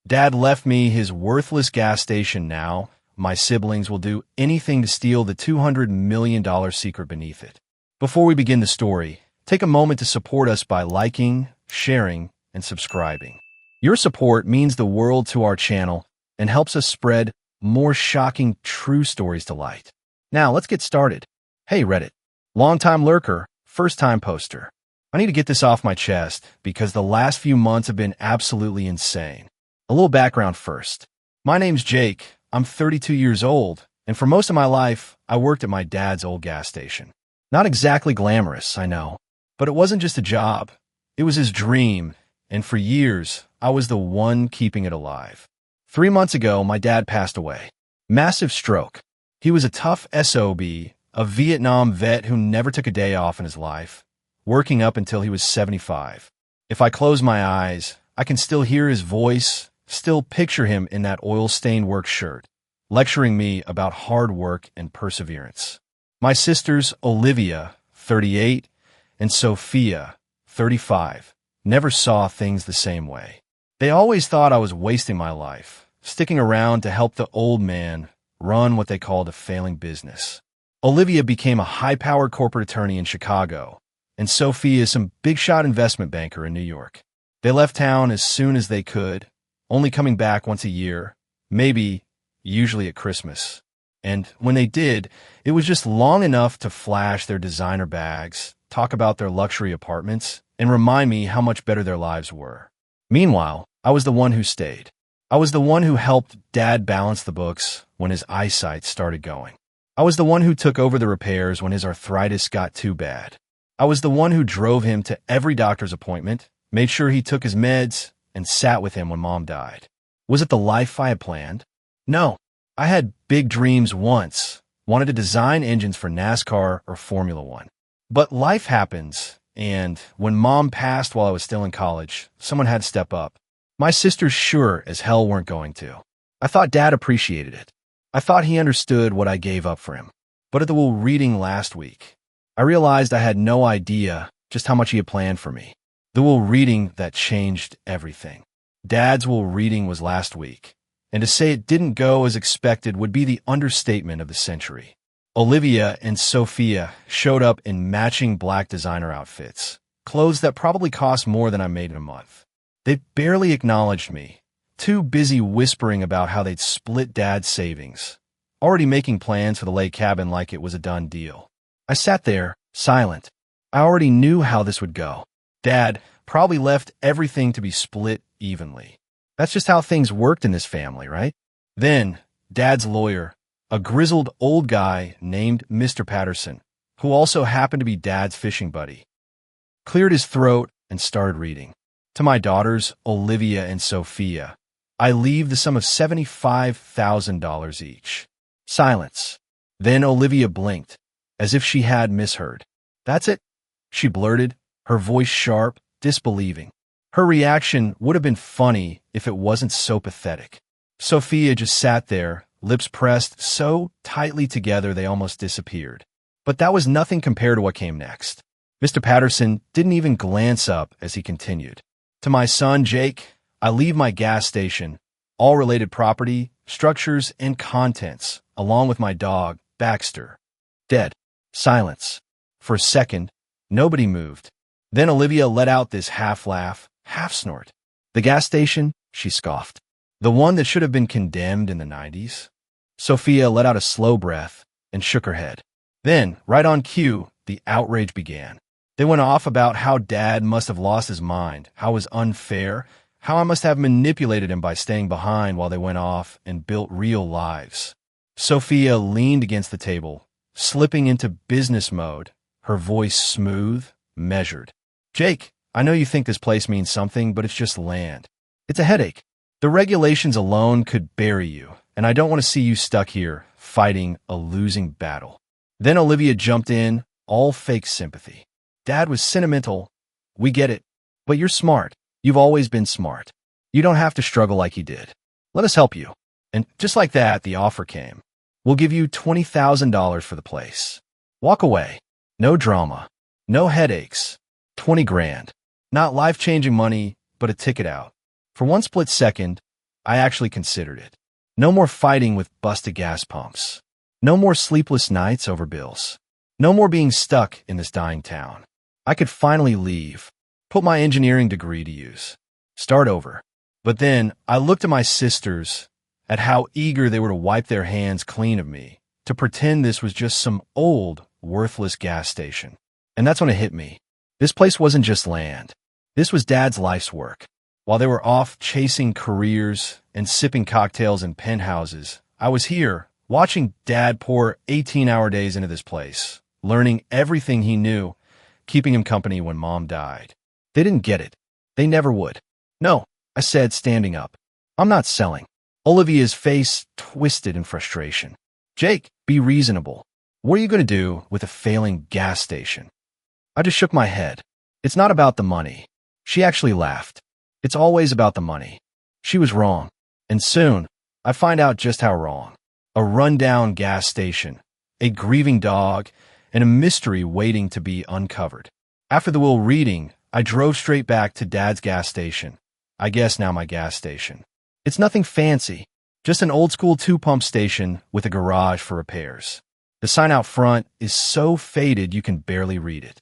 Dad left me his worthless gas station now. My siblings will do anything to steal the $200 million secret beneath it. Before we begin the story, take a moment to support us by liking, sharing, and subscribing. Your support means the world to our channel and helps us spread more shocking true stories to light. Now, let's get started. Hey, Reddit. Long-time lurker, first-time poster. I need to get this off my chest because the last few months have been absolutely insane. A little background first. My name's Jake. I'm 32 years old, and for most of my life, I worked at my dad's old gas station. Not exactly glamorous, I know, but it wasn't just a job. It was his dream, and for years, I was the one keeping it alive. 3 months ago, my dad passed away. Massive stroke. He was a tough SOB, a Vietnam vet who never took a day off in his life, working up until he was 75. If I close my eyes, I can still hear his voice, still picture him in that oil-stained work shirt, lecturing me about hard work and perseverance. My sisters, Olivia, 38, and Sophia, 35, never saw things the same way. They always thought I was wasting my life, sticking around to help the old man run what they called a failing business. Olivia became a high-powered corporate attorney in Chicago, and Sophia is some big-shot investment banker in New York. They left town as soon as they could, only coming back once a year, usually at Christmas. And when they did, it was just long enough to flash their designer bags, talk about their luxury apartments, and remind me how much better their lives were. Meanwhile, I was the one who stayed. I was the one who helped Dad balance the books when his eyesight started going. I was the one who took over the repairs when his arthritis got too bad. I was the one who drove him to every doctor's appointment, made sure he took his meds, and sat with him when Mom died. Was it the life I had planned? No. I had big dreams once, wanted to design engines for NASCAR or Formula One. But life happens, and when Mom passed while I was still in college, someone had to step up. My sisters sure as hell weren't going to. I thought Dad appreciated it. I thought he understood what I gave up for him. But at the Will reading last week, I realized I had no idea just how much he had planned for me. The Will reading that changed everything. Dad's Will reading was last week, and to say it didn't go as expected would be the understatement of the century. Olivia and Sophia showed up in matching black designer outfits, clothes that probably cost more than I made in a month. They barely acknowledged me, too busy whispering about how they'd split Dad's savings, already making plans for the lake cabin like it was a done deal. I sat there, silent. I already knew how this would go. Dad probably left everything to be split evenly. That's just how things worked in this family, right? Then, Dad's lawyer, a grizzled old guy named Mr. Patterson, who also happened to be Dad's fishing buddy, cleared his throat and started reading. To my daughters, Olivia and Sophia, I leave the sum of $75,000 each. Silence. Then Olivia blinked, as if she had misheard. That's it, she blurted, her voice sharp, disbelieving. Her reaction would have been funny if it wasn't so pathetic. Sophia just sat there, lips pressed so tightly together they almost disappeared. But that was nothing compared to what came next. Mr. Patterson didn't even glance up as he continued. To my son, Jake, I leave my gas station, all related property, structures, and contents, along with my dog, Baxter. Dead. Silence. For a second, nobody moved. Then Olivia let out this half-laugh, half-snort. The gas station, she scoffed. The one that should have been condemned in the 90s? Sophia let out a slow breath and shook her head. Then, right on cue, the outrage began. They went off about how Dad must have lost his mind, how it was unfair, how I must have manipulated him by staying behind while they went off and built real lives. Sophia leaned against the table, slipping into business mode, her voice smooth, measured. Jake, I know you think this place means something, but it's just land. It's a headache. The regulations alone could bury you, and I don't want to see you stuck here, fighting a losing battle. Then Olivia jumped in, all fake sympathy. Dad was sentimental. We get it. But you're smart. You've always been smart. You don't have to struggle like he did. Let us help you. And just like that, the offer came. We'll give you $20,000 for the place. Walk away. No drama. No headaches. 20 grand. Not life-changing money, but a ticket out. For one split second, I actually considered it. No more fighting with busted gas pumps. No more sleepless nights over bills. No more being stuck in this dying town. I could finally leave, put my engineering degree to use, start over. But then I looked at my sisters, at how eager they were to wipe their hands clean of me, to pretend this was just some old, worthless gas station. And that's when it hit me. This place wasn't just land. This was Dad's life's work. While they were off chasing careers and sipping cocktails in penthouses, I was here, watching Dad pour 18-hour days into this place, learning everything he knew, keeping him company when Mom died. They didn't get it. They never would. No, I said, standing up. I'm not selling. Olivia's face twisted in frustration. Jake, be reasonable. What are you going to do with a failing gas station? I just shook my head. It's not about the money. She actually laughed. It's always about the money. She was wrong. And soon, I'd find out just how wrong. A rundown gas station, a grieving dog, and a mystery waiting to be uncovered. After the will reading, I drove straight back to Dad's gas station. I guess now my gas station. It's nothing fancy, just an old-school two-pump station with a garage for repairs. The sign out front is so faded you can barely read it.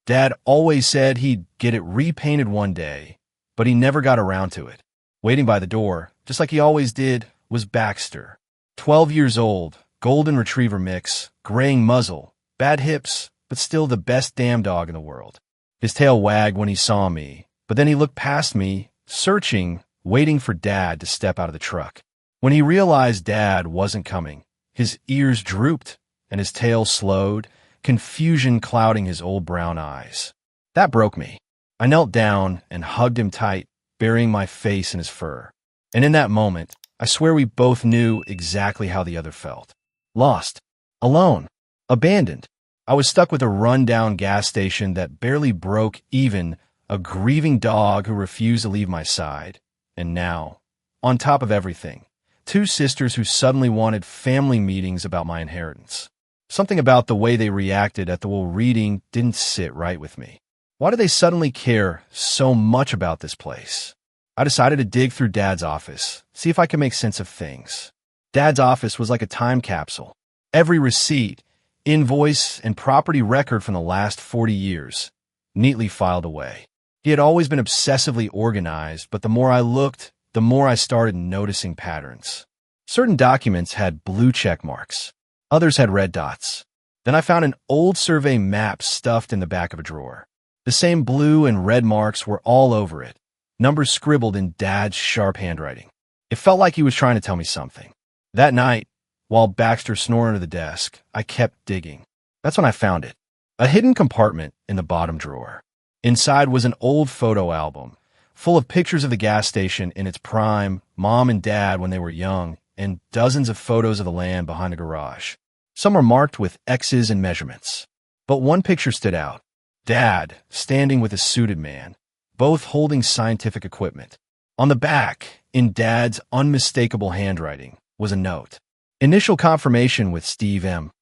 Dad always said he'd get it repainted one day, but he never got around to it. Waiting by the door, just like he always did, was Baxter. 12 years old, golden retriever mix, graying muzzle, bad hips, but still the best damn dog in the world. His tail wagged when he saw me, but then he looked past me, searching, waiting for Dad to step out of the truck. When he realized Dad wasn't coming, his ears drooped and his tail slowed, confusion clouding his old brown eyes. That broke me. I knelt down and hugged him tight, burying my face in his fur. And in that moment, I swear we both knew exactly how the other felt. Lost. Alone. Abandoned. I was stuck with a run-down gas station that barely broke even, a grieving dog who refused to leave my side. And now, on top of everything, two sisters who suddenly wanted family meetings about my inheritance. Something about the way they reacted at the will reading didn't sit right with me. Why do they suddenly care so much about this place? I decided to dig through Dad's office, see if I could make sense of things. Dad's office was like a time capsule. Every receipt, invoice, and property record from the last 40 years, neatly filed away. He had always been obsessively organized, but the more I looked, the more I started noticing patterns. Certain documents had blue check marks. Others had red dots. Then I found an old survey map stuffed in the back of a drawer. The same blue and red marks were all over it, numbers scribbled in Dad's sharp handwriting. It felt like he was trying to tell me something. That night, while Baxter snored under the desk, I kept digging. That's when I found it. A hidden compartment in the bottom drawer. Inside was an old photo album, full of pictures of the gas station in its prime, Mom and Dad when they were young, and dozens of photos of the land behind the garage. Some were marked with X's and measurements. But one picture stood out. Dad, standing with a suited man, both holding scientific equipment. On the back, in Dad's unmistakable handwriting, was a note. Initial confirmation with Steve M.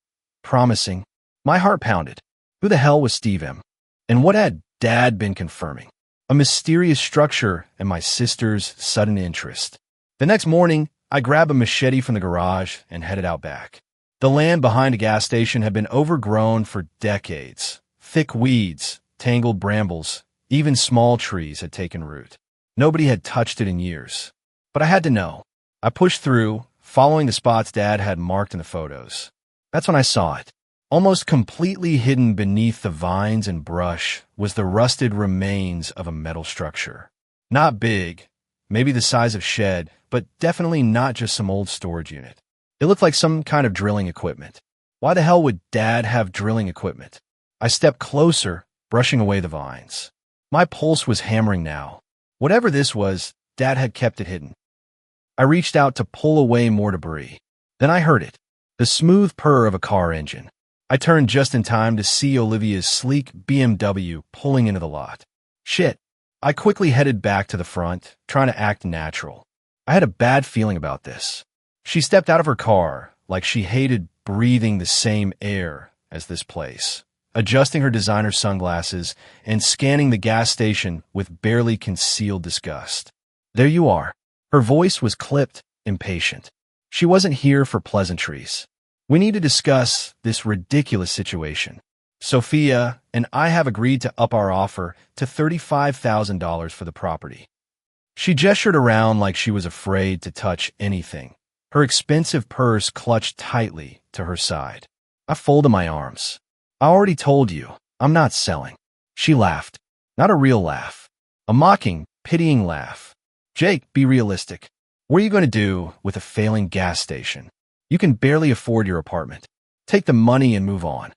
Promising. My heart pounded. Who the hell was Steve M? And what had Dad been confirming? A mysterious structure and my sister's sudden interest. The next morning, I grabbed a machete from the garage and headed out back. The land behind a gas station had been overgrown for decades. Thick weeds, tangled brambles, even small trees had taken root. Nobody had touched it in years. But I had to know. I pushed through, following the spots Dad had marked in the photos. That's when I saw it. Almost completely hidden beneath the vines and brush was the rusted remains of a metal structure. Not big, maybe the size of shed, but definitely not just some old storage unit. It looked like some kind of drilling equipment. Why the hell would Dad have drilling equipment? I stepped closer, brushing away the vines. My pulse was hammering now. Whatever this was, Dad had kept it hidden. I reached out to pull away more debris. Then I heard it, the smooth purr of a car engine. I turned just in time to see Olivia's sleek BMW pulling into the lot. Shit. I quickly headed back to the front, trying to act natural. I had a bad feeling about this. She stepped out of her car like she hated breathing the same air as this place, adjusting her designer sunglasses and scanning the gas station with barely concealed disgust. There you are. Her voice was clipped, impatient. She wasn't here for pleasantries. We need to discuss this ridiculous situation. Sophia and I have agreed to up our offer to $35,000 for the property. She gestured around like she was afraid to touch anything, her expensive purse clutched tightly to her side. I folded my arms. I already told you, I'm not selling. She laughed. Not a real laugh. A mocking, pitying laugh. Jake, be realistic. What are you going to do with a failing gas station? You can barely afford your apartment. Take the money and move on.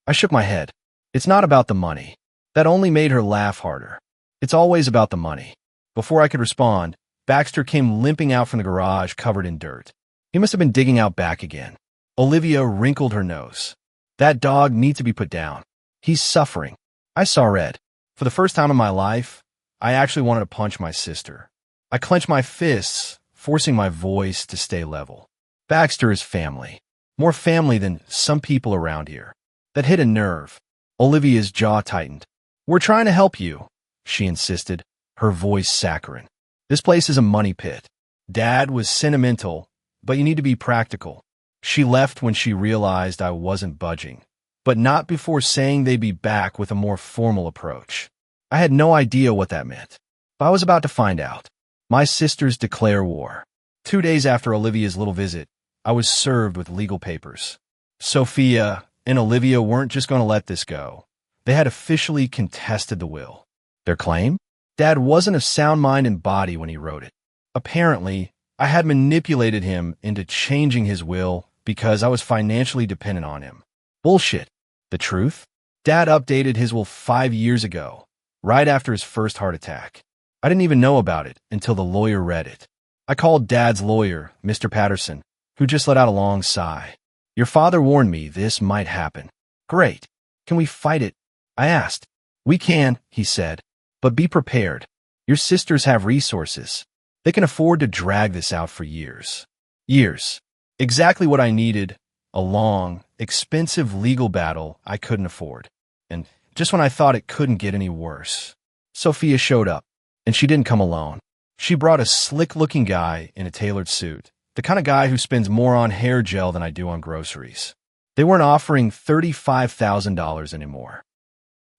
I shook my head. It's not about the money. That only made her laugh harder. It's always about the money. Before I could respond, Baxter came limping out from the garage covered in dirt. He must have been digging out back again. Olivia wrinkled her nose. That dog needs to be put down. He's suffering. I saw red. For the first time in my life, I actually wanted to punch my sister. I clenched my fists, forcing my voice to stay level. Baxter is family. More family than some people around here. That hit a nerve. Olivia's jaw tightened. We're trying to help you, she insisted, her voice saccharine. This place is a money pit. Dad was sentimental, but you need to be practical. She left when she realized I wasn't budging, but not before saying they'd be back with a more formal approach. I had no idea what that meant, but I was about to find out. My sisters declare war. 2 days after Olivia's little visit, I was served with legal papers. Sophia and Olivia weren't just going to let this go. They had officially contested the will. Their claim? Dad wasn't of sound mind and body when he wrote it. Apparently, I had manipulated him into changing his will because I was financially dependent on him. Bullshit. The truth? Dad updated his will 5 years ago, right after his first heart attack. I didn't even know about it until the lawyer read it. I called Dad's lawyer, Mr. Patterson, who just let out a long sigh. Your father warned me this might happen. Great. Can we fight it? I asked. We can, he said, but be prepared. Your sisters have resources. They can afford to drag this out for years. Years. Exactly what I needed, a long, expensive legal battle I couldn't afford. And just when I thought it couldn't get any worse, Sophia showed up, and she didn't come alone. She brought a slick-looking guy in a tailored suit, the kind of guy who spends more on hair gel than I do on groceries. They weren't offering $35,000 anymore.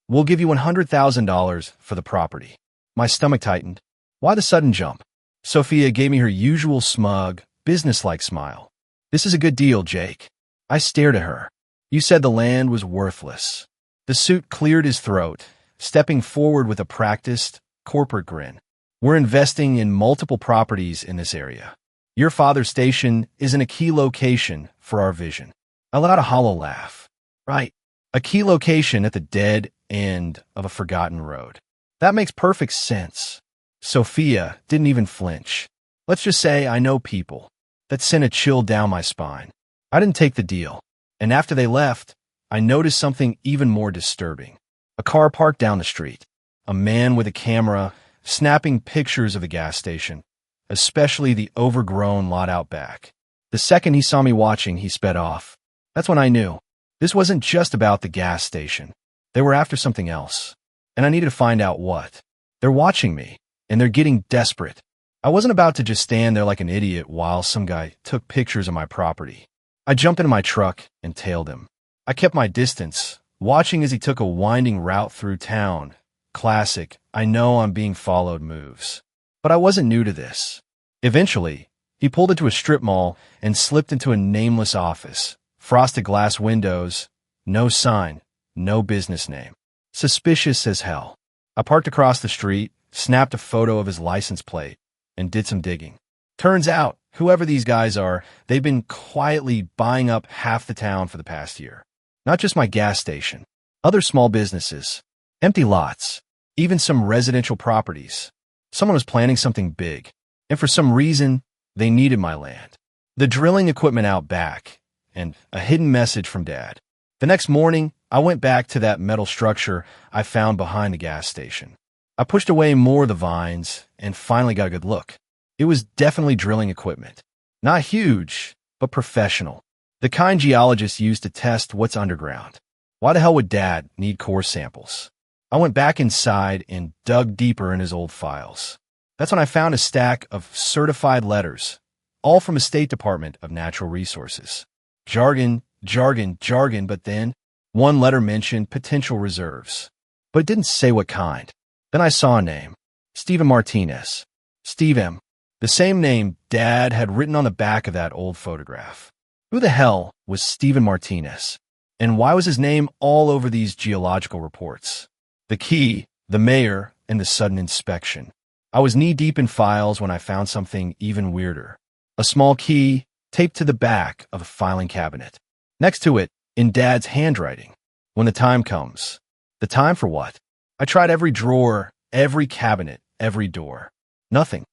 We'll give you $100,000 for the property. My stomach tightened. Why the sudden jump? Sophia gave me her usual smug, businesslike smile. This is a good deal, Jake. I stared at her. You said the land was worthless. The suit cleared his throat, stepping forward with a practiced, corporate grin. We're investing in multiple properties in this area. Your father's station is in a key location for our vision. I let out a hollow laugh. Right. A key location at the dead end of a forgotten road. That makes perfect sense. Sophia didn't even flinch. Let's just say I know people. That sent a chill down my spine. I didn't take the deal. And after they left, I noticed something even more disturbing. A car parked down the street. A man with a camera snapping pictures of the gas station, especially the overgrown lot out back. The second he saw me watching, he sped off. That's when I knew. This wasn't just about the gas station. They were after something else, and I needed to find out what. They're watching me, and they're getting desperate. I wasn't about to just stand there like an idiot while some guy took pictures of my property. I jumped into my truck and tailed him. I kept my distance, watching as he took a winding route through town. Classic, I know I'm being followed moves. But I wasn't new to this. Eventually, he pulled into a strip mall and slipped into a nameless office. Frosted glass windows, no sign, no business name. Suspicious as hell. I parked across the street, snapped a photo of his license plate, and did some digging. Turns out, whoever these guys are, they've been quietly buying up half the town for the past year. Not just my gas station. Other small businesses. Empty lots. Even some residential properties. Someone was planning something big. And for some reason, they needed my land. The drilling equipment out back. And a hidden message from Dad. The next morning, I went back to that metal structure I found behind the gas station. I pushed away more of the vines and finally got a good look. It was definitely drilling equipment. Not huge, but professional. The kind geologists use to test what's underground. Why the hell would Dad need core samples? I went back inside and dug deeper in his old files. That's when I found a stack of certified letters, all from a State Department of Natural Resources. Jargon, jargon, jargon, but then one letter mentioned potential reserves, but it didn't say what kind. Then I saw a name, Steven Martinez. Steve M. The same name Dad had written on the back of that old photograph. Who the hell was Steven Martinez? And why was his name all over these geological reports? The key, the mayor, and the sudden inspection. I was knee-deep in files when I found something even weirder. A small key taped to the back of a filing cabinet. Next to it, in Dad's handwriting. When the time comes. The time for what? I tried every drawer, every cabinet, every door. Nothing.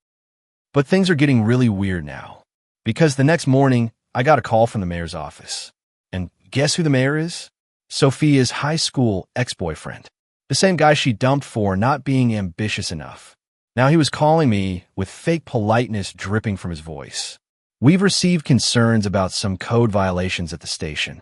But things are getting really weird now. Because the next morning, I got a call from the mayor's office. And guess who the mayor is? Sophia's high school ex-boyfriend. The same guy she dumped for not being ambitious enough. Now he was calling me with fake politeness dripping from his voice. We've received concerns about some code violations at the station.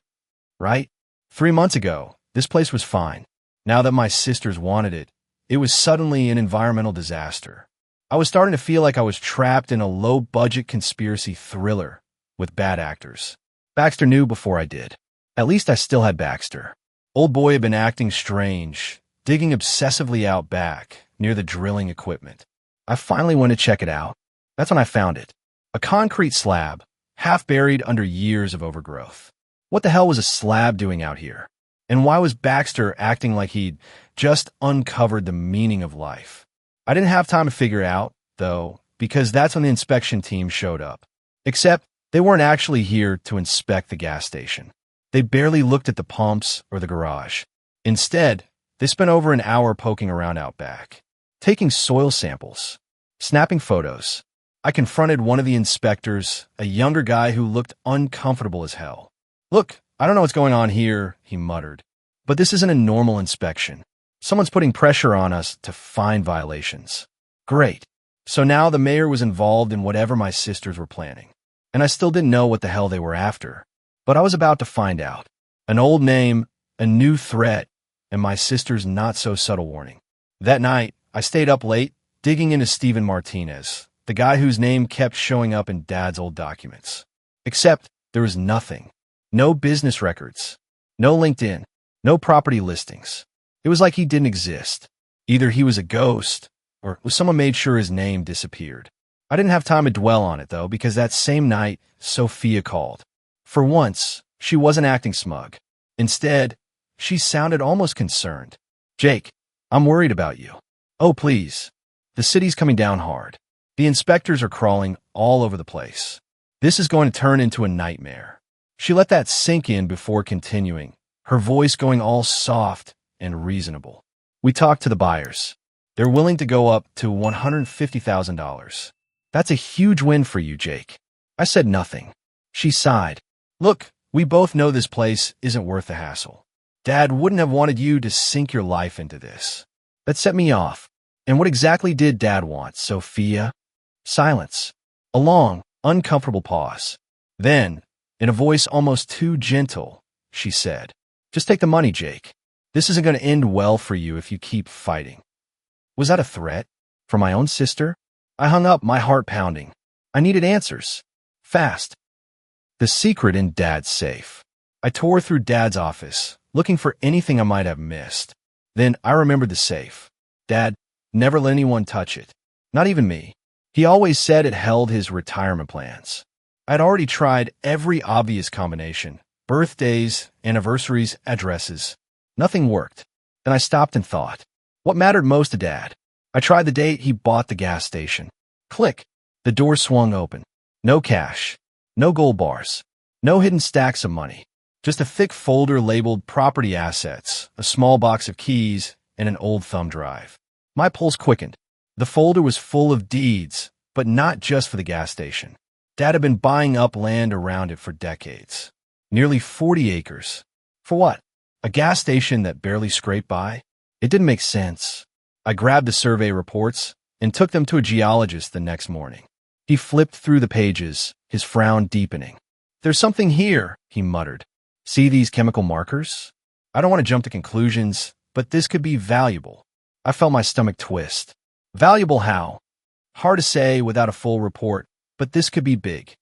Right? 3 months ago, this place was fine. Now that my sisters wanted it, it was suddenly an environmental disaster. I was starting to feel like I was trapped in a low-budget conspiracy thriller with bad actors. Baxter knew before I did. At least I still had Baxter. Old boy had been acting strange, digging obsessively out back, near the drilling equipment. I finally went to check it out. That's when I found it. A concrete slab, half buried under years of overgrowth. What the hell was a slab doing out here? And why was Baxter acting like he'd just uncovered the meaning of life? I didn't have time to figure out, though, because that's when the inspection team showed up. Except they weren't actually here to inspect the gas station. They barely looked at the pumps or the garage. Instead, they spent over an hour poking around out back, taking soil samples, snapping photos. I confronted one of the inspectors, a younger guy who looked uncomfortable as hell. "Look, I don't know what's going on here," he muttered. "But this isn't a normal inspection. Someone's putting pressure on us to find violations." Great. So now the mayor was involved in whatever my sisters were planning. And I still didn't know what the hell they were after. But I was about to find out. An old name, a new threat, and my sister's not-so-subtle warning. That night, I stayed up late, digging into Steven Martinez, the guy whose name kept showing up in Dad's old documents. Except there was nothing. No business records. No LinkedIn. No property listings. It was like he didn't exist. Either he was a ghost, or someone made sure his name disappeared. I didn't have time to dwell on it, though, because that same night, Sophia called. For once, she wasn't acting smug. Instead, she sounded almost concerned. "Jake, I'm worried about you." "Oh, please. The city's coming down hard. The inspectors are crawling all over the place. This is going to turn into a nightmare." She let that sink in before continuing, her voice going all soft and reasonable. "We talked to the buyers. They're willing to go up to $150,000. That's a huge win for you, Jake." I said nothing. She sighed. "Look, we both know this place isn't worth the hassle. Dad wouldn't have wanted you to sink your life into this." That set me off. And what exactly did Dad want, Sophia? Silence. A long, uncomfortable pause. Then, in a voice almost too gentle, she said, "Just take the money, Jake. This isn't going to end well for you if you keep fighting." Was that a threat? For my own sister? I hung up, my heart pounding. I needed answers. Fast. The secret in Dad's safe. I tore through Dad's office, looking for anything I might have missed. Then I remembered the safe. Dad never let anyone touch it. Not even me. He always said it held his retirement plans. I'd already tried every obvious combination. Birthdays, anniversaries, addresses. Nothing worked. Then I stopped and thought. What mattered most to Dad? I tried the date he bought the gas station. Click. The door swung open. No cash. No gold bars. No hidden stacks of money. Just a thick folder labeled property assets, a small box of keys, and an old thumb drive. My pulse quickened. The folder was full of deeds, but not just for the gas station. Dad had been buying up land around it for decades. Nearly 40 acres. For what? A gas station that barely scraped by? It didn't make sense. I grabbed the survey reports and took them to a geologist the next morning. He flipped through the pages, his frown deepening. "There's something here," he muttered. "See these chemical markers? I don't want to jump to conclusions, but this could be valuable." I felt my stomach twist. Valuable how? Hard to say without a full report, but this could be big.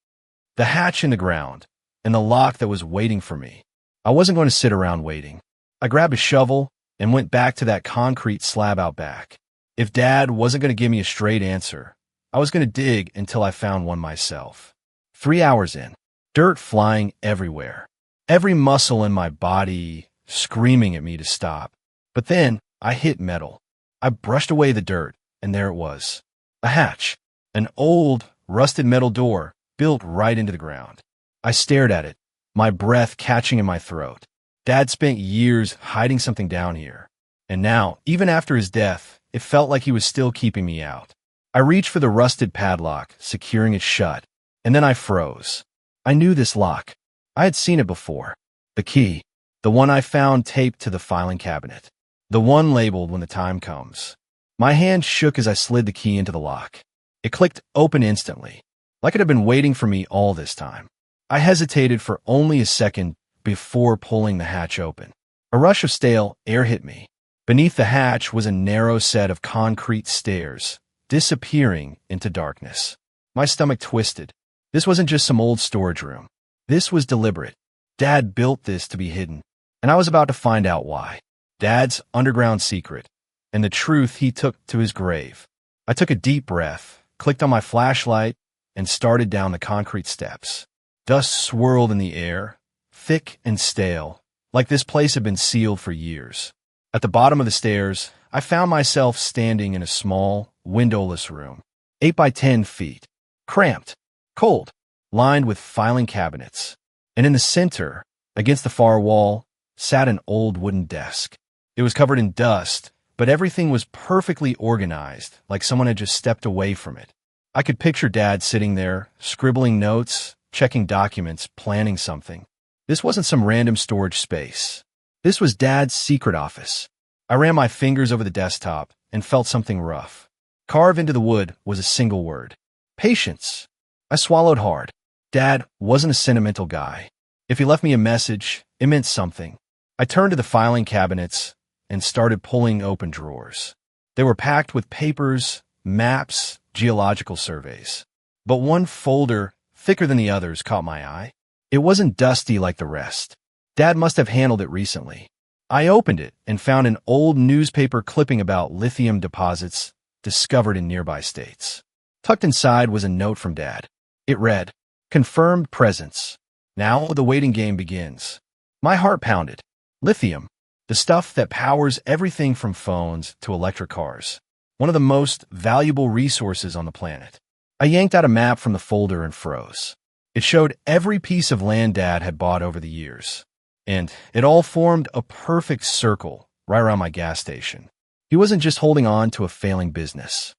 The hatch in the ground, and the lock that was waiting for me. I wasn't going to sit around waiting. I grabbed a shovel and went back to that concrete slab out back. If Dad wasn't going to give me a straight answer, I was going to dig until I found one myself. 3 hours in, dirt flying everywhere. Every muscle in my body screaming at me to stop. But then I hit metal. I brushed away the dirt, and there it was. A hatch. An old, rusted metal door built right into the ground. I stared at it, my breath catching in my throat. Dad spent years hiding something down here. And now, even after his death, it felt like he was still keeping me out. I reached for the rusted padlock, securing it shut, and then I froze. I knew this lock. I had seen it before. The key. The one I found taped to the filing cabinet. The one labeled when the time comes. My hand shook as I slid the key into the lock. It clicked open instantly, like it had been waiting for me all this time. I hesitated for only a second before pulling the hatch open. A rush of stale air hit me. Beneath the hatch was a narrow set of concrete stairs, disappearing into darkness. My stomach twisted. This wasn't just some old storage room. This was deliberate. Dad built this to be hidden, and I was about to find out why. Dad's underground secret, and the truth he took to his grave. I took a deep breath, clicked on my flashlight, and started down the concrete steps. Dust swirled in the air, thick and stale, like this place had been sealed for years. At the bottom of the stairs, I found myself standing in a small, windowless room, 8 by 10 feet, cramped, cold, lined with filing cabinets. And in the center, against the far wall, sat an old wooden desk. It was covered in dust, but everything was perfectly organized, like someone had just stepped away from it. I could picture Dad sitting there, scribbling notes, checking documents, planning something. This wasn't some random storage space. This was Dad's secret office. I ran my fingers over the desktop and felt something rough. Carved into the wood was a single word. Patience. I swallowed hard. Dad wasn't a sentimental guy. If he left me a message, it meant something. I turned to the filing cabinets and started pulling open drawers. They were packed with papers, maps, geological surveys. But one folder, thicker than the others, caught my eye. It wasn't dusty like the rest. Dad must have handled it recently. I opened it and found an old newspaper clipping about lithium deposits discovered in nearby states. Tucked inside was a note from Dad. It read, "Confirmed presence. Now the waiting game begins." My heart pounded. Lithium, the stuff that powers everything from phones to electric cars. One of the most valuable resources on the planet. I yanked out a map from the folder and froze. It showed every piece of land Dad had bought over the years. And it all formed a perfect circle right around my gas station. He wasn't just holding on to a failing business.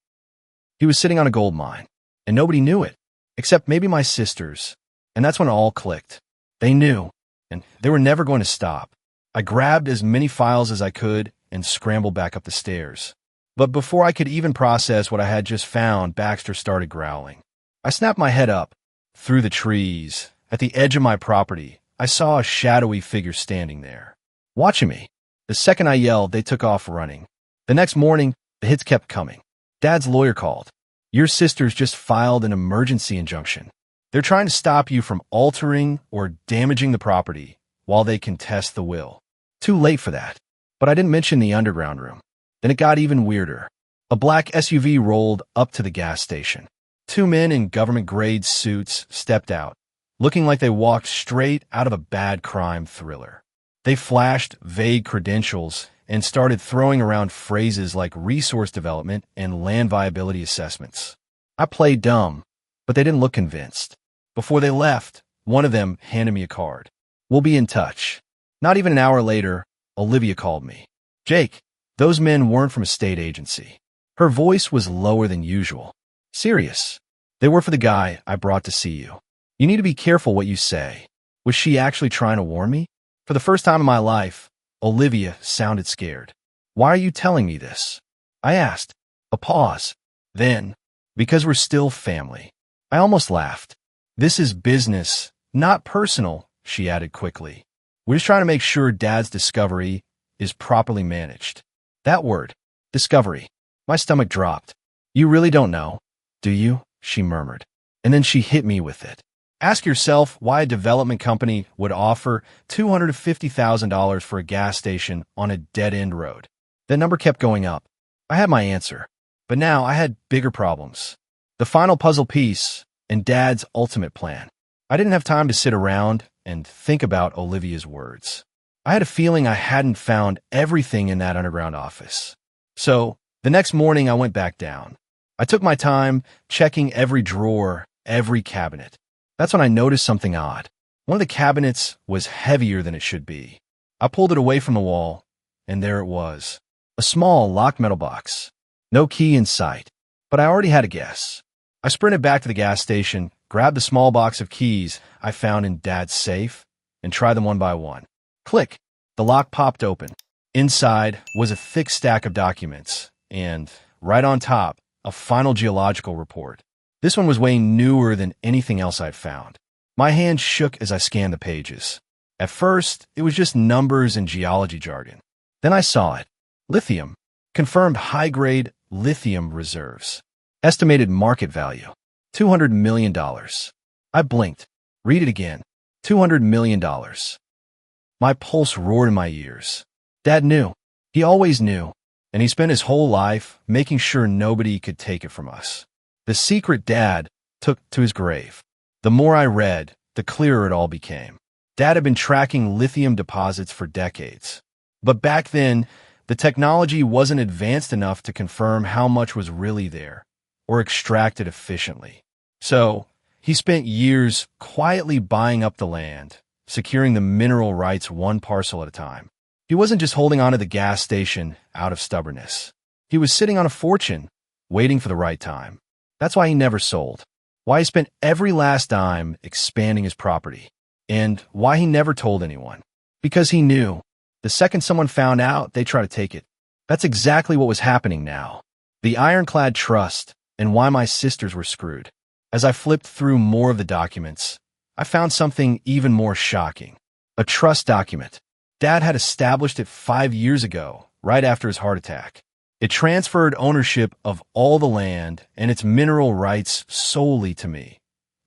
He was sitting on a gold mine, and nobody knew it, except maybe my sisters. And that's when it all clicked. They knew, and they were never going to stop. I grabbed as many files as I could and scrambled back up the stairs. But before I could even process what I had just found, Baxter started growling. I snapped my head up. Through the trees, at the edge of my property, I saw a shadowy figure standing there, watching me. The second I yelled, they took off running. The next morning, the hits kept coming. Dad's lawyer called. "Your sisters just filed an emergency injunction. They're trying to stop you from altering or damaging the property while they contest the will." Too late for that. But I didn't mention the underground room. Then it got even weirder. A black SUV rolled up to the gas station. 2 men in government-grade suits stepped out, looking like they walked straight out of a bad crime thriller. They flashed vague credentials and started throwing around phrases like resource development and land viability assessments. I played dumb, but they didn't look convinced. Before they left, one of them handed me a card. "We'll be in touch." Not even an hour later, Olivia called me. "Jake, those men weren't from a state agency." Her voice was lower than usual. "Serious. They were for the guy I brought to see you. You need to be careful what you say." Was she actually trying to warn me? For the first time in my life, Olivia sounded scared. "Why are you telling me this?" I asked. A pause. Then, "Because we're still family." I almost laughed. "This is business, not personal," she added quickly. "We're just trying to make sure Dad's discovery is properly managed." That word, discovery. My stomach dropped. "You really don't know?" Do you? She murmured. And then she hit me with it. Ask yourself why a development company would offer $250,000 for a gas station on a dead-end road. The number kept going up. I had my answer. But now I had bigger problems. The final puzzle piece and Dad's ultimate plan. I didn't have time to sit around and think about Olivia's words. I had a feeling I hadn't found everything in that underground office. So, the next morning I went back down. I took my time checking every drawer, every cabinet. That's when I noticed something odd. One of the cabinets was heavier than it should be. I pulled it away from the wall, and there it was. A small locked metal box. No key in sight, but I already had a guess. I sprinted back to the gas station, grabbed the small box of keys I found in Dad's safe, and tried them one by one. Click! The lock popped open. Inside was a thick stack of documents, and, right on top, a final geological report. This one was way newer than anything else I'd found. My hand shook as I scanned the pages. At first, it was just numbers and geology jargon. Then I saw it. Lithium. Confirmed high-grade lithium reserves. Estimated market value. $200 million. I blinked. Read it again. $200 million. My pulse roared in my ears. Dad knew. He always knew. And he spent his whole life making sure nobody could take it from us. The secret Dad took to his grave. The more I read, the clearer it all became. Dad had been tracking lithium deposits for decades. But back then, the technology wasn't advanced enough to confirm how much was really there, or extracted efficiently. So, he spent years quietly buying up the land, securing the mineral rights one parcel at a time. He wasn't just holding on to the gas station out of stubbornness. He was sitting on a fortune, waiting for the right time. That's why he never sold. Why he spent every last dime expanding his property. And why he never told anyone. Because he knew. The second someone found out, they'd try to take it. That's exactly what was happening now. The ironclad trust, and why my sisters were screwed. As I flipped through more of the documents, I found something even more shocking. A trust document. Dad had established it 5 years ago, right after his heart attack. It transferred ownership of all the land and its mineral rights solely to me,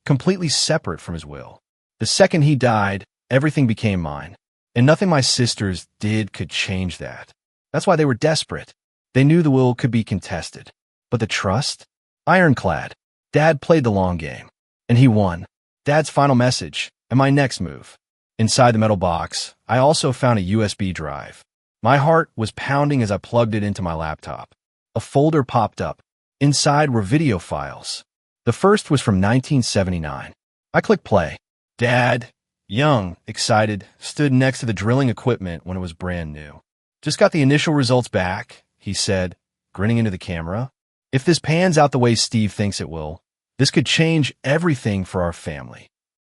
completely separate from his will. The second he died, everything became mine, and nothing my sisters did could change that. That's why they were desperate. They knew the will could be contested. But the trust? Ironclad. Dad played the long game, and he won. Dad's final message, and my next move. Inside the metal box, I also found a USB drive. My heart was pounding as I plugged it into my laptop. A folder popped up. Inside were video files. The first was from 1979. I clicked play. Dad, young, excited, stood next to the drilling equipment when it was brand new. Just got the initial results back, he said, grinning into the camera. If this pans out the way Steve thinks it will, this could change everything for our family.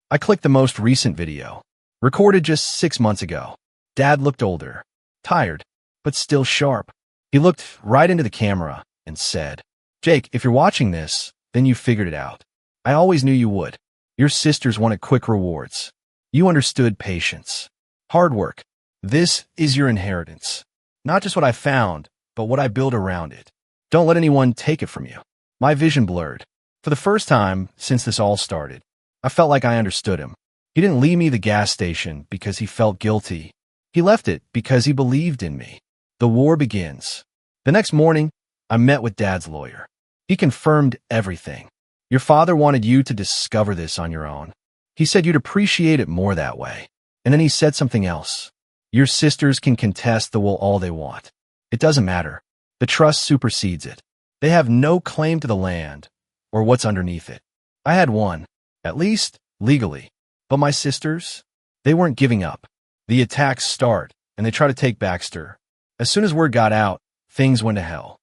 I clicked the most recent video, recorded just 6 months ago. Dad looked older. Tired, but still sharp. He looked right into the camera and said, Jake, if you're watching this, then you figured it out. I always knew you would. Your sisters wanted quick rewards. You understood patience. Hard work. This is your inheritance. Not just what I found, but what I built around it. Don't let anyone take it from you. My vision blurred. For the first time since this all started, I felt like I understood him. He didn't leave me the gas station because he felt guilty. He left it because he believed in me. The war begins. The next morning, I met with Dad's lawyer. He confirmed everything. Your father wanted you to discover this on your own. He said you'd appreciate it more that way. And then he said something else. Your sisters can contest the will all they want. It doesn't matter. The trust supersedes it. They have no claim to the land or what's underneath it. I had one, at least legally. But my sisters, they weren't giving up. The attacks start, and they try to take Baxter. As soon as word got out, things went to hell.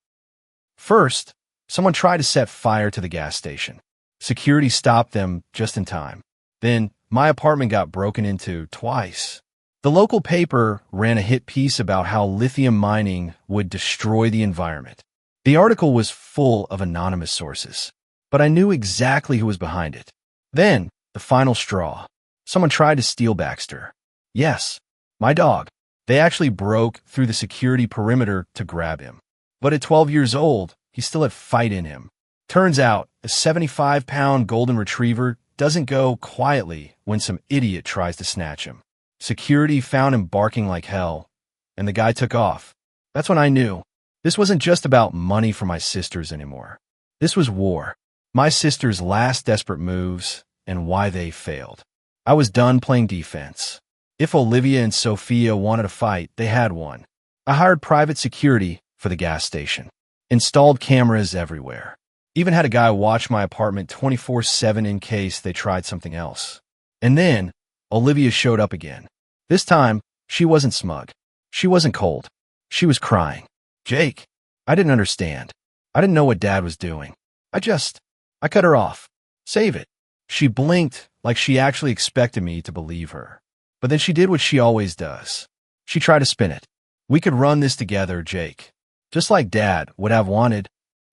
First, someone tried to set fire to the gas station. Security stopped them just in time. Then, my apartment got broken into twice. The local paper ran a hit piece about how lithium mining would destroy the environment. The article was full of anonymous sources, but I knew exactly who was behind it. Then, the final straw. Someone tried to steal Baxter. Yes, my dog. They actually broke through the security perimeter to grab him. But at 12 years old, he still had fight in him. Turns out, a 75-pound golden retriever doesn't go quietly when some idiot tries to snatch him. Security found him barking like hell, and the guy took off. That's when I knew. This wasn't just about money for my sisters anymore. This was war. My sisters' last desperate moves and why they failed. I was done playing defense. If Olivia and Sophia wanted a fight, they had one. I hired private security for the gas station. Installed cameras everywhere. Even had a guy watch my apartment 24/7 in case they tried something else. And then, Olivia showed up again. This time, she wasn't smug. She wasn't cold. She was crying. Jake, I didn't understand. I didn't know what Dad was doing. I cut her off. Save it. She blinked like she actually expected me to believe her. But then she did what she always does. She tried to spin it. We could run this together, Jake. Just like Dad would have wanted.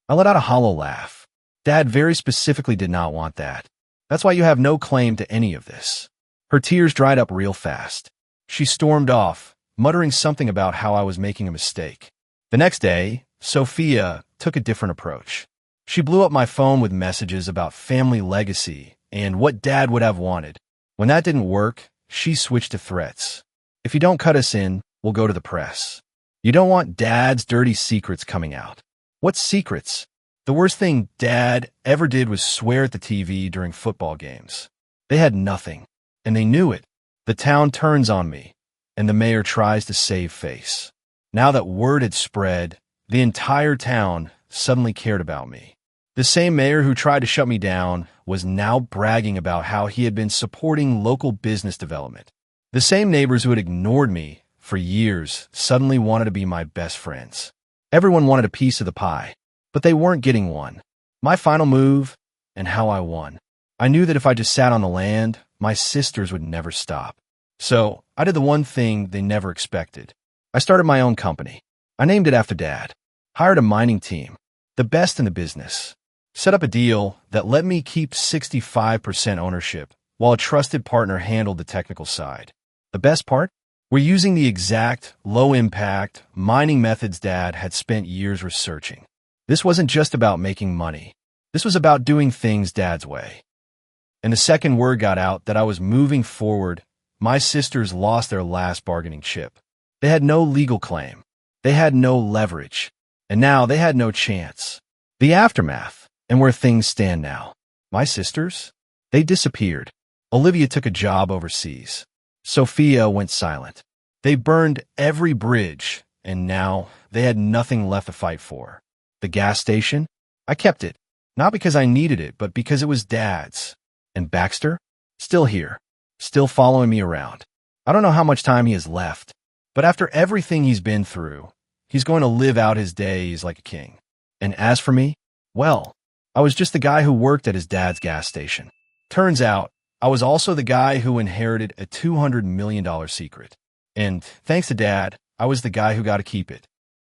I let out a hollow laugh. Dad very specifically did not want that. That's why you have no claim to any of this. Her tears dried up real fast. She stormed off, muttering something about how I was making a mistake. The next day, Sophia took a different approach. She blew up my phone with messages about family legacy and what Dad would have wanted. When that didn't work, she switched to threats. If you don't cut us in, we'll go to the press. You don't want Dad's dirty secrets coming out. What secrets? The worst thing Dad ever did was swear at the TV during football games. They had nothing, and they knew it. The town turns on me, and the mayor tries to save face. Now that word had spread, the entire town suddenly cared about me. The same mayor who tried to shut me down was now bragging about how he had been supporting local business development. The same neighbors who had ignored me for years suddenly wanted to be my best friends. Everyone wanted a piece of the pie, but they weren't getting one. My final move, and how I won. I knew that if I just sat on the land, my sisters would never stop. So I did the one thing they never expected. I started my own company. I named it after Dad. Hired a mining team, the best in the business. Set up a deal that let me keep 65% ownership, while a trusted partner handled the technical side. The best part? We're using the exact, low-impact, mining methods Dad had spent years researching. This wasn't just about making money. This was about doing things Dad's way. And the second word got out that I was moving forward, my sisters lost their last bargaining chip. They had no legal claim. They had no leverage. And now they had no chance. The aftermath, and where things stand now. My sisters? They disappeared. Olivia took a job overseas. Sophia went silent. They burned every bridge, and now they had nothing left to fight for. The gas station? I kept it. Not because I needed it, but because it was Dad's. And Baxter? Still here. Still following me around. I don't know how much time he has left. But after everything he's been through, he's going to live out his days like a king. And as for me, well, I was just the guy who worked at his dad's gas station. Turns out, I was also the guy who inherited a $200 million secret. And thanks to Dad, I was the guy who got to keep it.